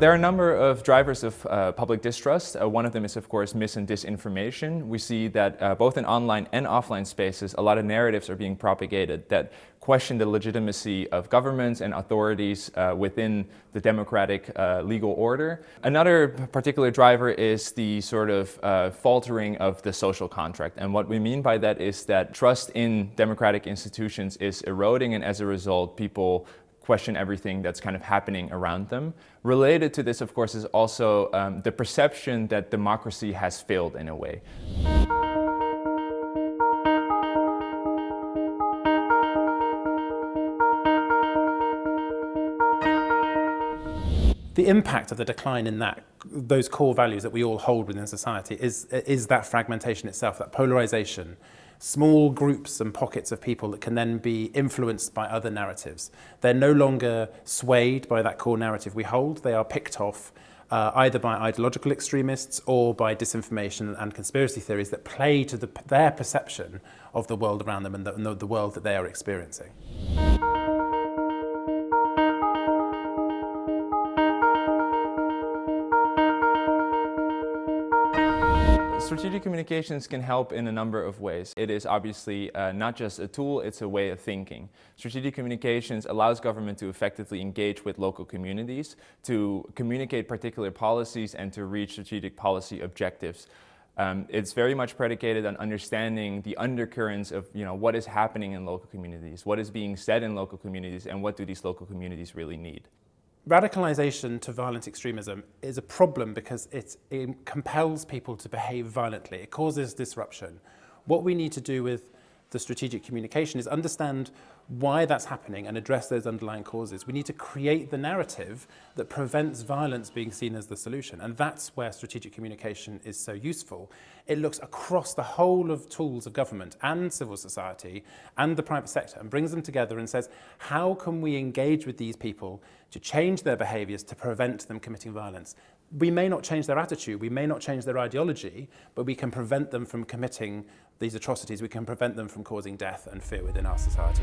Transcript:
There are a number of drivers of public distrust. One of them is, of course, mis and disinformation. We see that both in online and offline spaces, a lot of narratives are being propagated that question the legitimacy of governments and authorities within the democratic legal order. Another particular driver is the sort of faltering of the social contract. And what we mean by that is that trust in democratic institutions is eroding, and as a result, people question everything that's kind of happening around them. Related to this, of course, is also the perception that democracy has failed in a way. The impact of the decline in those core values that we all hold within society is that fragmentation itself, that polarization. Small groups and pockets of people that can then be influenced by other narratives. They're no longer swayed by that core narrative we hold. They are picked off either by ideological extremists or by disinformation and conspiracy theories that play to their perception of the world around them and the world that they are experiencing. Strategic communications can help in a number of ways. It is obviously not just a tool, it's a way of thinking. Strategic communications allows government to effectively engage with local communities, to communicate particular policies and to reach strategic policy objectives. It's very much predicated on understanding the undercurrents of what is happening in local communities, what is being said in local communities, and what do these local communities really need. Radicalization to violent extremism is a problem because it compels people to behave violently. It causes disruption. What we need to do with the strategic communication is understand why that's happening and address those underlying causes. We need to create the narrative that prevents violence being seen as the solution. And that's where strategic communication is so useful. It looks across the whole of tools of government and civil society and the private sector and brings them together and says, how can we engage with these people to change their behaviors to prevent them committing violence? We may not change their attitude, we may not change their ideology, but we can prevent them from committing these atrocities, we can prevent them from causing death and fear within our society.